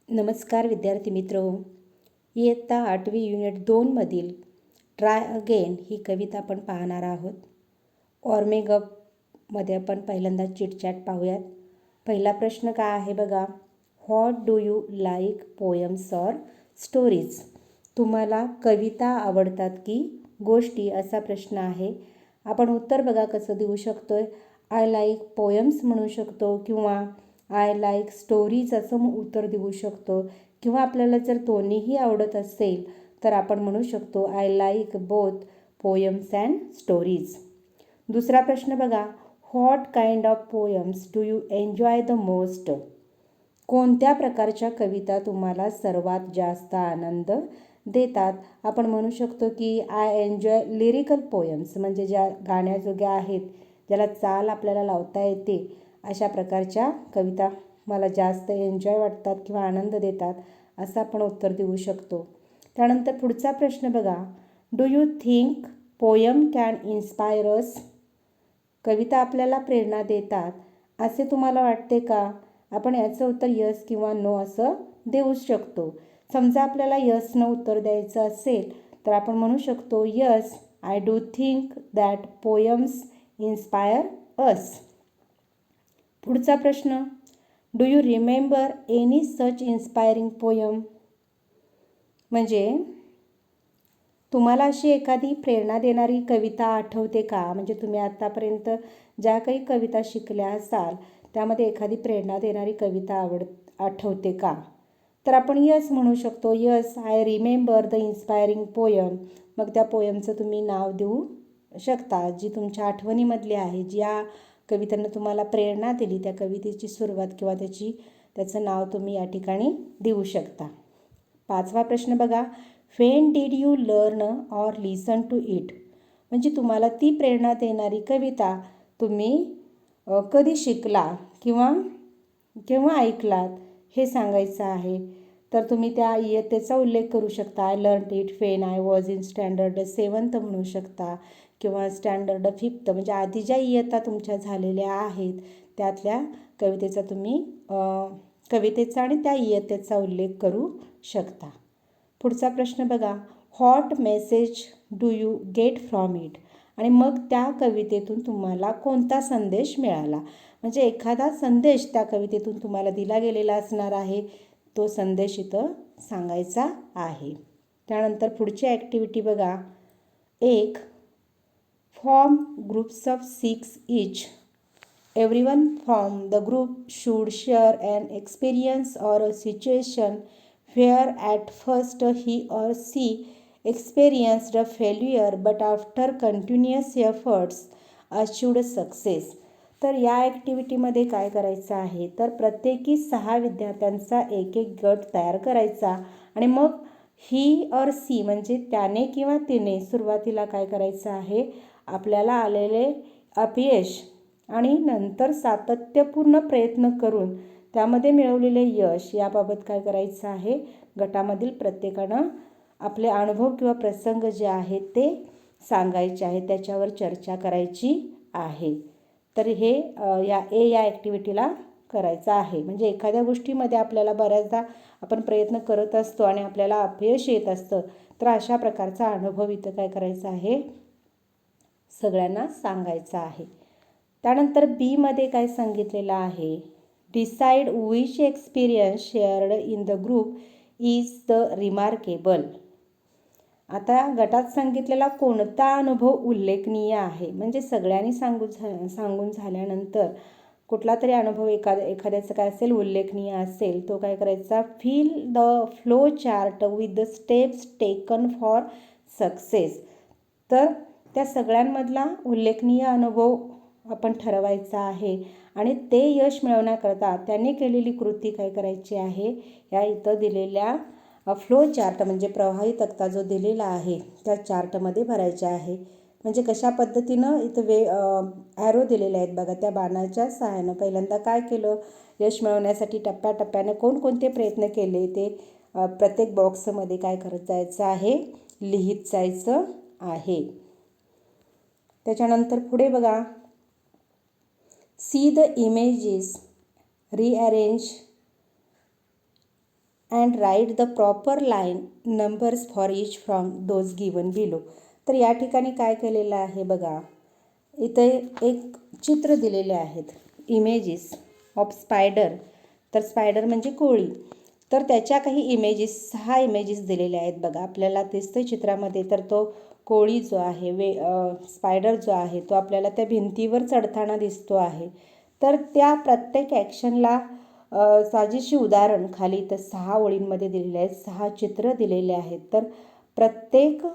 नमस्कार विद्यार्थी मित्र, इयत्ता 8वी युनिट 2 मधील ट्राय अगेन ही कविता आपण पाहणार आहोत. मध्ये आपण पहिल्यांदा चिटचॅट पाहूयात. पहिला प्रश्न काय आहे बघा. What do you like poems or stories? तुम्हाला कविता आवडतात की गोष्टी, असा प्रश्न आहे. आपण उत्तर बघा कसं देऊ शकतोय. आय लाईक पोयम्स म्हणू शकतो किंवा आय लाईक स्टोरीज असं उत्तर देऊ शकतो. किंवा आपल्याला जर दोन्हीही आवडत असेल तर आपण म्हणू शकतो I like both poems and stories. दुसरा प्रश्न बघा. What kind of poems do you enjoy the most? कोणत्या प्रकारच्या कविता तुम्हाला सर्वात जास्त आनंद देतात? आपण म्हणू शकतो की आय एन्जॉय लिरिकल पोयम्स, म्हणजे ज्या गाण्याजोग्या आहेत, ज्याला चाल आपल्याला लावता येते, अशा प्रकारच्या कविता मला जास्त एन्जॉय वाटतात किंवा आनंद देतात, असं आपण उत्तर देऊ शकतो. त्यानंतर पुढचा प्रश्न बघा. Do you think poem can inspire us? कविता आपल्याला प्रेरणा देतात असे तुम्हाला वाटते का? आपण याचं उत्तर यस किंवा नो असं देऊ शकतो. समजा आपल्याला यसनं उत्तर द्यायचं असेल तर आपण म्हणू शकतो yes, I do think that poems inspire us. पुढचा प्रश्न. Do you remember any such inspiring poem? म्हणजे तुम्हाला अशी एखादी प्रेरणा देणारी कविता आठवते का? म्हणजे तुम्ही आत्तापर्यंत ज्या काही कविता शिकल्या असाल त्यामध्ये एखादी प्रेरणा देणारी कविता आठवते का? तर आपण यस म्हणू शकतो. Yes, I remember the inspiring poem. मग त्या पोयमचं तुम्ही नाव देऊ शकता, जी तुमच्या आठवणीमधली आहे, ज्या कवितेनं तुम्हाला प्रेरणा दिली, त्या कवितेची सुरुवात किंवा त्याचं नाव तुम्ही या ठिकाणी देऊ शकता. पाचवा प्रश्न बघा. When did you learn or listen to it? म्हणजे तुम्हाला ती प्रेरणा देणारी कविता तुम्ही कधी शिकला किंवा केव्हा ऐकलात हे सांगायचं आहे. तर तुम्ही त्या इयत्तेचा उल्लेख करू शकता. I learn it when I was in standard 7th म्हणू शकता किंवा स्टँडर्ड 5th, म्हणजे आधी ज्या इयत्ता तुमच्या झालेल्या आहेत त्यातल्या कवितेचा तुम्ही कवितेचा आणि त्या इयत्तेचा उल्लेख करू शकता. पुढचा प्रश्न बघा. What message do you get from it? आणि मग त्या कवितेतून तुम्हाला कोणता संदेश मिळाला? म्हणजे एखादा संदेश त्या कवितेतून तुम्हाला दिला गेलेला असणार आहे, तो संदेश इथं सांगायचा आहे. त्यानंतर पुढची ॲक्टिव्हिटी बघा. 1. Form groups of 6 each. Everyone from the group should share an experience or a situation where at first he or she experienced a failure but after continuous efforts achieved success. तर या ॲक्टिव्हिटीमध्ये काय करायचं आहे, तर प्रत्येकी 6 विद्यार्थ्यांचा एक गट तयार करायचा आणि मग ही और सी म्हणजे त्याने किंवा तिने सुरुवातीला काय करायचं आहे, आपल्याला आलेले अपयश आणि नंतर सातत्यपूर्ण प्रयत्न करून त्यामध्ये मिळवलेले यश याबाबत काय करायचं आहे, गटामधील प्रत्येकानं आपले अनुभव किंवा प्रसंग जे आहेत ते सांगायचे आहेत, त्याच्यावर चर्चा करायची आहे. तर हे या ॲक्टिव्हिटीला करायचं आहे. म्हणजे एखाद्या गोष्टीमध्ये आपल्याला बऱ्याचदा आपण प्रयत्न करत असतो आणि आपल्याला अपयश येत असतं, तर अशा प्रकारचा अनुभव इथं काय करायचा आहे, सगळ्यांना सांगायचा आहे. त्यानंतर बीमध्ये काय सांगितलेलं आहे. Decide which experience shared in the group is the remarkable. आता गटात सांगितलेला कोणता अनुभव उल्लेखनीय आहे, म्हणजे सगळ्यांनी सांगून झाल्यानंतर कुठला तरी अनुभव एखाद्याचं काय असेल, उल्लेखनीय असेल, तो काय करायचा, fill the flow chart with the steps taken for success. तर त्या सगळ्यांमधला उल्लेखनीय अनुभव आपण ठरवायचा आहे आणि ते यश मिळवण्याकरता त्यांनी केलेली कृती काय करायची आहे, या इथं दिलेल्या फ्लो चार्ट म्हणजे प्रवाही तक्ता जो दिलेला आहे त्या चार्टमध्ये भरायचा आहे. म्हणजे कशा पद्धतीनं इथं ॲरो दिलेले आहेत बघा, त्या बाणाच्या सहाय्यानं पहिल्यांदा काय केलं, यश मिळवण्यासाठी टप्प्याटप्प्याने कोणकोणते प्रयत्न केले ते प्रत्येक बॉक्समध्ये काय करत जायचं आहे, लिहित जायचं आहे. त्याच्यानंतर पुढे बघा. See the images rearrange and write the proper line numbers for each from those given below. तर या ठिकाणी काय केलेलं आहे बघा, इथे एक चित्र दिलेले आहेत, इमेजेस ऑफ स्पायडर. तर स्पायडर म्हणजे कोळी. तर त्याच्या काही इमेजेस, 6 इमेजेस दिलेल्या आहेत बघा. आपल्याला दिसतं चित्रामध्ये. तर तो कोळी जो आहे, स्पायडर जो आहे, तो आपल्याला त्या भिंतीवर चढताना दिसतो आहे. तर त्या प्रत्येक ॲक्शनला साजेशी उदाहरण खाली तर 6 ओळींमध्ये दिलेले आहेत, 6 चित्र दिलेले आहेत. तर प्रत्येक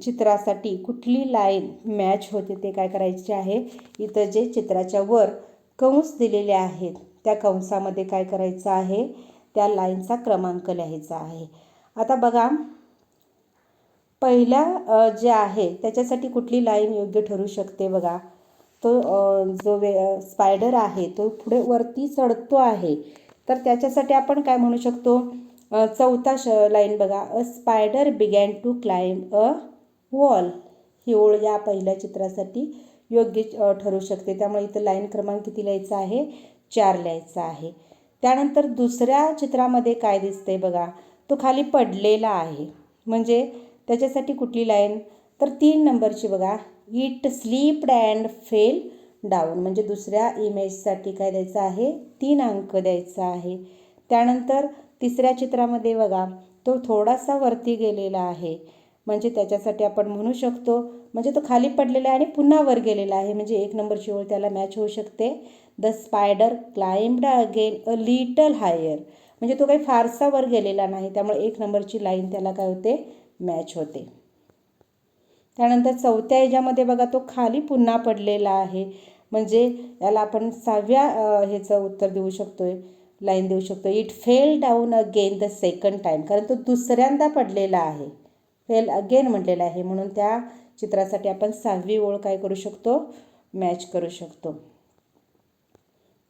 चित्रासाठी कुठली लाईन मॅच होते ते काय करायचे आहे, इथं जे चित्राच्या वर कंस दिलेले आहेत त्या कंसामध्ये काय करायचं आहे, त्या लाईनचा क्रमांक लिहायचा आहे. आता बघा, पहिल्या जे आहे त्याच्यासाठी कुठली लाईन योग्य ठरू शकते बघा. तो जो स्पायडर आहे तो पुढे वरती चढतो आहे. तर त्याच्यासाठी आपण काय म्हणू शकतो, चौथा लाईन बघा, a spider began to climb a wall. ही ओळ या पहिल्या चित्रासाठी योग्य ठरू शकते. त्यामुळे इथं लाईन क्रमांक किती लिहायचा आहे, 4 लिहायचा आहे. त्यानंतर दुसऱ्या चित्रामध्ये काय दिसतंय बघा, तो खाली पडलेला आहे. म्हणजे त्याच्यासाठी कुठली लाईन, तर 3 नंबरची बघा, it slept and fail down. म्हणजे दुसऱ्या इमेजसाठी काय द्यायचं आहे, 3 अंक द्यायचा आहे. त्यानंतर तिसऱ्या चित्रामध्ये बघा, तो थोडासा वरती गेलेला आहे. म्हणजे त्याच्यासाठी आपण म्हणू शकतो, म्हणजे तो खाली पडलेला आहे आणि पुन्हा वर गेलेला आहे. म्हणजे 1 नंबरची ओळ त्याला मॅच होऊ शकते. The spider climbed again a little higher. म्हणजे तो काही फारसा वर गेलेला नाही. त्यामुळे 1 नंबरची लाईन त्याला काय होते, मॅच होते. त्यानंतर चौथ्या ह्याच्यामध्ये बघा, तो खाली पुन्हा पडलेला आहे. म्हणजे याला आपण 6व्या ह्याचं उत्तर देऊ शकतोय, लाईन देऊ शकतो. It fail down again the second time. कारण तो दुसऱ्यांदा पडलेला आहे, फेल अगेन म्हटलेला आहे. म्हणून त्या चित्रासाठी आपण 6वी ओळ काय करू शकतो, मॅच करू शकतो.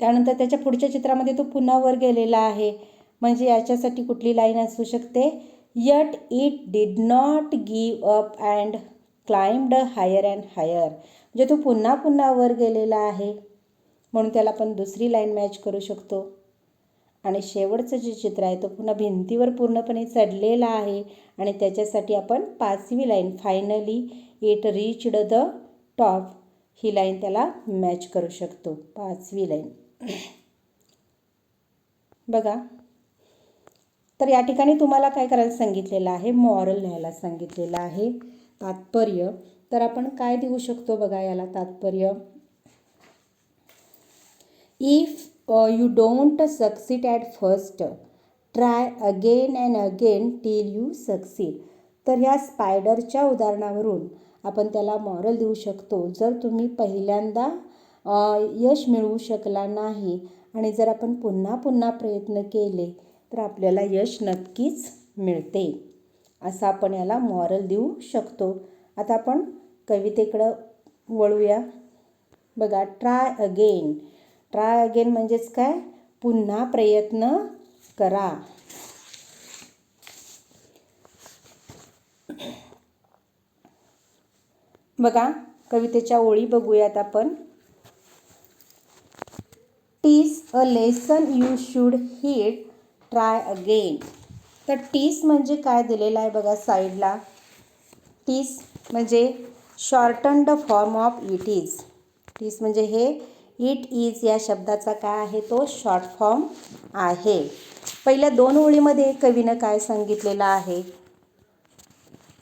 त्यानंतर त्याच्या पुढच्या चित्रामध्ये तो पुन्हा वर गेलेला आहे. म्हणजे याच्यासाठी कुठली लाईन असू शकते, yet it did not give up and climbed higher and higher. म्हणजे तो पुन्हा पुन्हा वर गेलेला आहे, म्हणून त्याला आपण दुसरी लाईन मॅच करू शकतो. आणि शेवटचं जे चित्र आहे तो पुन्हा भिंतीवर पूर्णपणे चढलेला आहे आणि त्याच्यासाठी आपण 5वी line, finally it reached the top, ही लाईन त्याला मॅच करू शकतो, 5वी लाईन. बघा, तर या ठिकाणी तुम्हाला काय करायला सांगितलेलं आहे, मॉरल लिहायला सांगितलेलं आहे, तात्पर्य. तर आपण काय देऊ शकतो बघा याला तात्पर्य, if you don't succeed at first, try again and again till you succeed. तर ह्या स्पायडरच्या उदाहरणावरून आपण त्याला मॉरल देऊ शकतो, जर तुम्ही पहिल्यांदा यश मिळवू शकला नाही आणि जर आपण पुन्हा पुन्हा प्रयत्न केले तर आपल्याला यश नक्कीच मिळते, असं आपण याला मॉरल देऊ शकतो. आता आपण कवितेकडं वळूया. बघा, ट्राय अगेन. ट्राय अगेन म्हणजेच काय, पुन्हा प्रयत्न करा. बघा, कवितेच्या ओळी बघूयात आपण. टीस अ lesson you should heed, try again. तर टीस म्हणजे काय दिलेलं आहे बघा साईडला. टीस म्हणजे shortened form of it is. टीस म्हणजे हे इट इज या शब्दाचा काय आहे, तो शॉर्ट फॉर्म आहे. पहिल्या 2 ओळीमध्ये कवीनं काय सांगितलेलं आहे,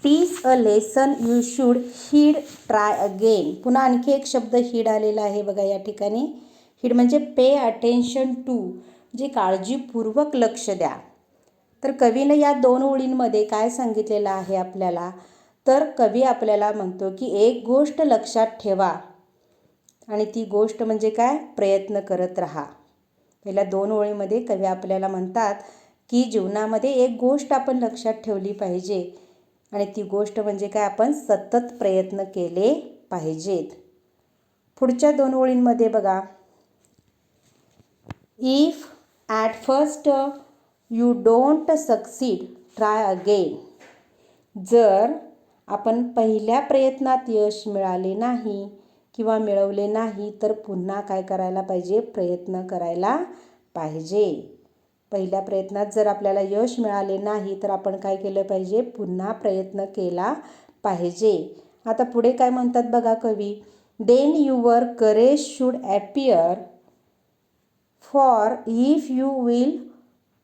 teach a lesson you should heed try again. पुन्हा आणखी एक शब्द हीड आलेला आहे बघा या ठिकाणी. हीड म्हणजे पे अटेन्शन टू, जे काळजीपूर्वक लक्ष द्या. तर कवीनं या 2 ओळींमध्ये काय सांगितलेलं आहे आपल्याला, तर कवी आपल्याला म्हणतो की एक गोष्ट लक्षात ठेवा आणि ती गोष्ट म्हणजे काय, प्रयत्न करत राहा. पहिल्या 2 ओळीमध्ये कवी आपल्याला म्हणतात की जीवनामध्ये एक गोष्ट आपण लक्षात ठेवली पाहिजे आणि ती गोष्ट म्हणजे काय, आपण सतत प्रयत्न केले पाहिजेत. पुढच्या 2 ओळींमध्ये बघा, if at first you don't succeed, try again. जर आपण पहिल्या प्रयत्नात यश मिळाले नाही किंवा मिळवले नाही तर पुन्हा काय करायला पाहिजे, प्रयत्न करायला पाहिजे. पहिल्या प्रयत्नात जर आपल्याला यश मिळाले नाही तर आपण काय केलं पाहिजे, पुन्हा प्रयत्न केला पाहिजे. आता पुढे काय म्हणतात बघा कवी, then your courage should appear, for if you will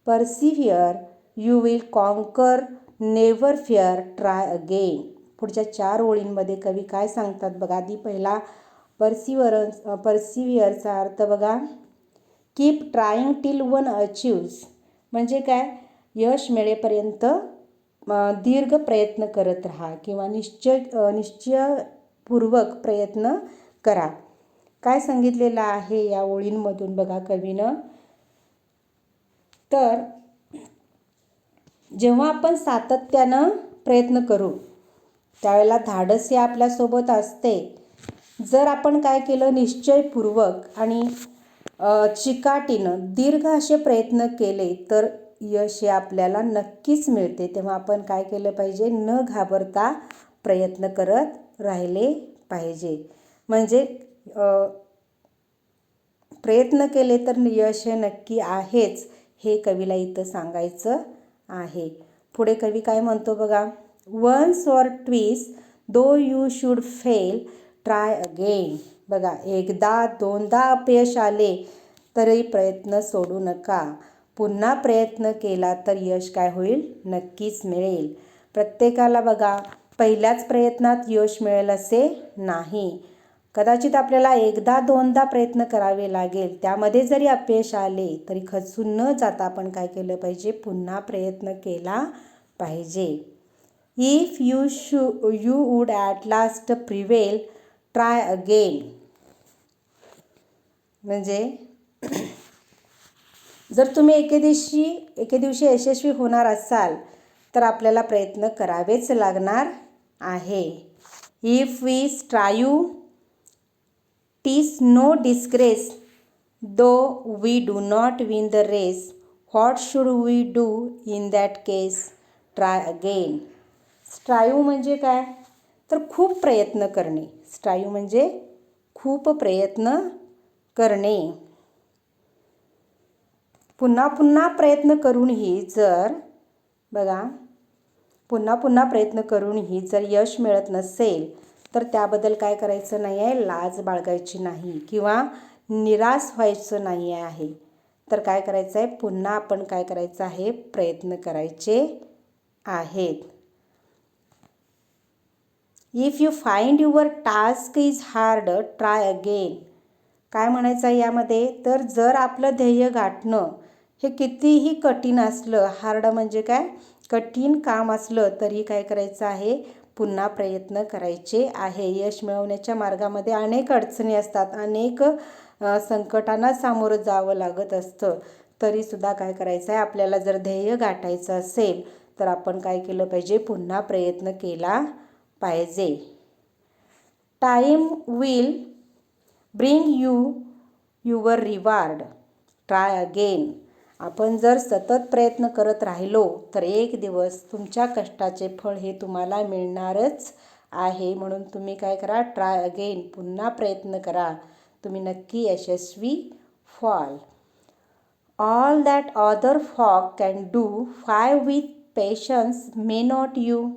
persevere you will conquer, never fear, try again. पुढच्या 4 ओळींमध्ये कवी काय सांगतात बघा. आधी पहिला परसिव्हिअरचा अर्थ बघा, keep trying till one achieves, म्हणजे काय, यश मिळेपर्यंत दीर्घ प्रयत्न करत राहा किंवा निश्चयपूर्वक प्रयत्न करा. काय सांगितलेलं आहे या ओळींमधून बघा कवीनं, तर जेव्हा आपण सातत्यानं प्रयत्न करू त्यावेळेला धाडस हे आपल्यासोबत असते. जर आपण काय केलं, निश्चयपूर्वक आणि चिकाटीनं दीर्घ असे प्रयत्न केले तर यश हे आपल्याला नक्कीच मिळते. तेव्हा आपण काय केलं पाहिजे, न घाबरता प्रयत्न करत राहिले पाहिजे. म्हणजे प्रयत्न केले तर यश हे नक्की आहेच, हे कवीला इथं सांगायचं आहे. पुढे कवी काय म्हणतो बघा, once or twice though you should fail, try again. बघा, एकदा दोनदा अपयश आले तरी प्रयत्न सोडू नका. पुन्हा प्रयत्न केला तर यश काय होईल, नक्कीच मिळेल. प्रत्येकाला बघा पहिल्याच प्रयत्नात यश मिळेल असे नाही. कदाचित आपल्याला एकदा दोनदा प्रयत्न करावे लागेल. त्यामध्ये जरी अपयश आले तरी खचून न जाता आपण काय केलं पाहिजे, पुन्हा प्रयत्न केला पाहिजे. If you would at last prevail, try again. म्हणजे जर तुम्ही एके दिवशी यशस्वी होणार असाल तर आपल्याला प्रयत्न करावेच लागणार आहे. इफ वी स्ट्राइव, टीस no disgrace, though we do not win the race, what should we do in that case, try again. Strive म्हणजे काय, तर खूप प्रयत्न करणे. स्ट्राइव म्हणजे खूप प्रयत्न करणे. पुन्हा पुन्हा प्रयत्न करूनही जर बघा, पुन्हा पुन्हा प्रयत्न करूनही जर यश मिळत नसेल तर त्याबद्दल काय करायचं नाही आहे, लाज बाळगायची नाही किंवा निराश व्हायचं नाही आहे. तर काय करायचं आहे, पुन्हा आपण काय करायचं आहे, प्रयत्न करायचे आहेत. If you find your task is hard, try again. काय म्हणायचं आहे यामध्ये, तर जर आपलं ध्येय गाठणं हे कितीही कठीण असलं, हार्ड म्हणजे काय, कठीण काम असलं तरी काय करायचं आहे, पुन्हा प्रयत्न करायचे आहे. यश मिळवण्याच्या मार्गामध्ये अनेक अडचणी असतात, अनेक संकटांना सामोरं जावं लागत असतं. तरीसुद्धा काय करायचं आहे, आपल्याला जर ध्येय गाठायचं असेल तर आपण काय केलं पाहिजे, पुन्हा प्रयत्न केला पाहिजे. Time will bring you your reward, try again. आपण जर सतत प्रयत्न करत राहिलो तर एक दिवस तुमच्या कष्टाचे फळ हे तुम्हाला मिळणारच आहे. म्हणून तुम्ही काय करा, ट्राय अगेन, पुन्हा प्रयत्न करा, तुम्ही नक्की यशस्वी व्हाल. ऑल दॅट अदर फॉक can do, five with patience may not you,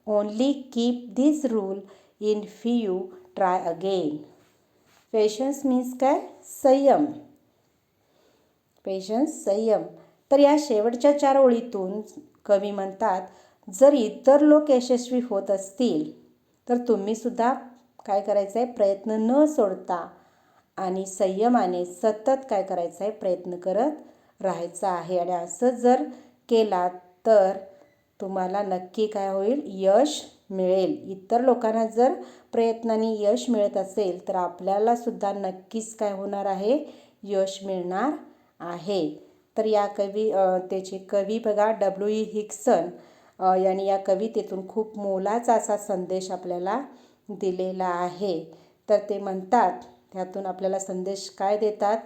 only keep this rule in view, try again. Patience means काय, संयम. पेशन्स, संयम. तर या शेवटच्या 4 ओळीतून कवी म्हणतात, जर इतर लोक यशस्वी होत असतील तर तुम्हीसुद्धा काय करायचं आहे, प्रयत्न न सोडता आणि संयमाने सतत काय करायचं आहे, प्रयत्न करत राहायचं आहे. आणि असं जर केला तर तुम्हाला नक्की काय होईल, यश मिळेल. इतर लोकांना जर प्रयत्नांनी यश मिळत असेल तर आपल्याला सुद्धा नक्कीच काय होणार आहे, यश मिळणार आहे. तर या त्याचे कवी बघा W.E. हिक्सन यांनी या कवितेतून खूप मोलाचा असा संदेश आपल्याला दिलेला आहे. तर ते म्हणतात, त्यातून आपल्याला संदेश काय देतात,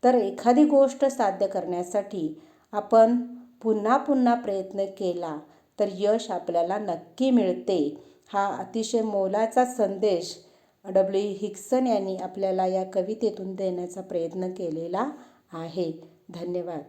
तर एखादी गोष्ट साध्य करण्यासाठी आपण पुन्हा पुन्हा प्रयत्न केला तर यश आपल्याला नक्की मिळते. हा अतिशय मोलाचा संदेश W.E. हिक्सन यांनी आपल्याला या कवितेतून देण्याचा प्रयत्न केलेला आहे. धन्यवाद.